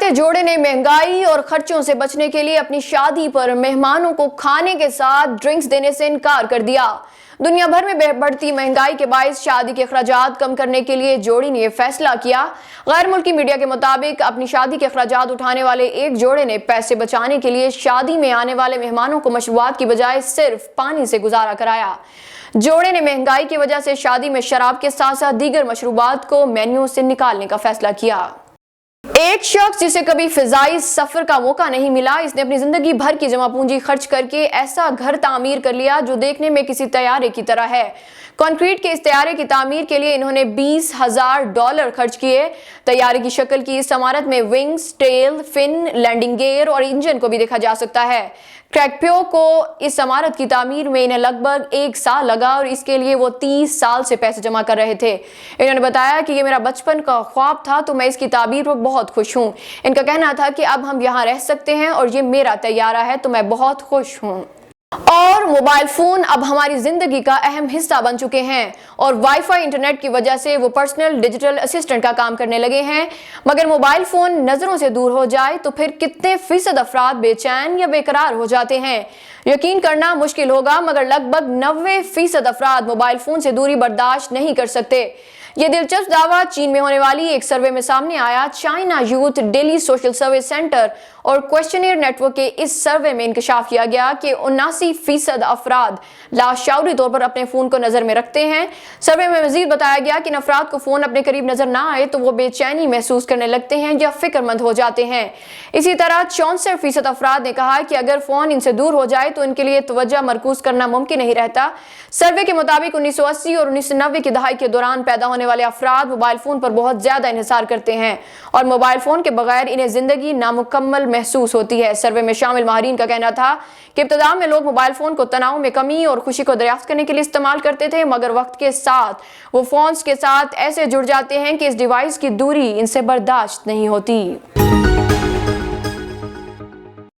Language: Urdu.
سے جوڑے نے مہنگائی اور خرچوں سے بچنے کے لیے اپنی شادی پر مہمانوں کو کھانے کے ساتھ ڈرنکس دینے سے انکار کر دیا۔ دنیا بھر میں بڑھتی مہنگائی کے باعث شادی کے اخراجات کم کرنے کے لیے جوڑی نے یہ فیصلہ کیا۔ غیر ملکی میڈیا کے مطابق اپنی شادی کے اخراجات اٹھانے والے ایک جوڑے نے پیسے بچانے کے لیے شادی میں آنے والے مہمانوں کو مشروبات کی بجائے صرف پانی سے گزارا کرایا۔ جوڑے نے مہنگائی کی وجہ سے شادی میں شراب کے ساتھ ساتھ دیگر مشروبات کو مینیو سے نکالنے کا فیصلہ کیا۔ ایک شخص جسے کبھی فضائی سفر کا موقع نہیں ملا، اس نے اپنی زندگی بھر کی جمع پونجی خرچ کر کے ایسا گھر تعمیر کر لیا جو دیکھنے میں کسی طیارے کی طرح ہے۔ کنکریٹ کے اس طیارے کی تعمیر کے لیے انہوں نے $20,000 خرچ کیے۔ طیارے کی شکل کی اس عمارت میں ونگز، ٹیل، فن، لینڈنگ گیئر اور انجن کو بھی دیکھا جا سکتا ہے۔ کریکپیو کو اس عمارت کی تعمیر میں انہیں لگ بھگ 1 سال لگا اور اس کے لیے وہ 30 سال سے پیسے جمع کر رہے تھے۔ انہوں نے بتایا کہ یہ میرا بچپن کا خواب تھا تو میں اس کی تعمیر پر بہت خوش ہوں۔ ان کا کہنا تھا کہ اب ہم یہاں رہ سکتے ہیں اور یہ میرا طیارہ ہے تو میں بہت خوش ہوں۔ اور موبائل فون اب ہماری زندگی کا اہم حصہ بن چکے ہیں اور وائی فائی انٹرنیٹ کی وجہ سے وہ پرسنل ڈیجیٹل اسسٹنٹ کا کام کرنے لگے ہیں۔ مگر موبائل فون نظروں سے دور ہو جائے تو پھر کتنے فیصد افراد بے چین یا بے قرار ہو جاتے ہیں؟ یقین کرنا مشکل ہوگا مگر لگ بھگ 90% افراد موبائل فون سے دوری برداشت نہیں کر سکتے۔ یہ دلچسپ دعویٰ چین میں ہونے والی ایک سروے میں سامنے آیا۔ China youth daily social survey centre اور کویسچنئر نیٹ ورک کے اس سروے میں انکشاف کیا گیا کہ 79% افراد لاشعوری طور پر اپنے فون کو نظر میں رکھتے ہیں۔ سروے میں مزید بتایا گیا کہ ان افراد کو فون اپنے قریب نظر نہ آئے تو وہ بے چینی محسوس کرنے لگتے ہیں یا فکر مند ہو جاتے ہیں۔ اسی طرح 64% افراد نے کہا کہ اگر فون ان سے دور ہو جائے تو ان کے لیے توجہ مرکوز کرنا ممکن نہیں رہتا۔ سروے کے مطابق 1980 اور 1990 کی دہائی کے دوران پیدا ہونے والے افراد موبائل فون پر بہت زیادہ انحصار کرتے ہیں اور موبائل فون کے بغیر انہیں زندگی نامکمل محسوس ہوتی ہے۔ سروے میں شامل ماہرین کا کہنا تھا کہ ابتدا میں لوگ موبائل فون کو تناؤ میں کمی اور خوشی کو دریافت کرنے کے لیے استعمال کرتے تھے، مگر وقت کے ساتھ وہ فونز کے ساتھ ایسے جڑ جاتے ہیں کہ اس ڈیوائس کی دوری ان سے برداشت نہیں ہوتی۔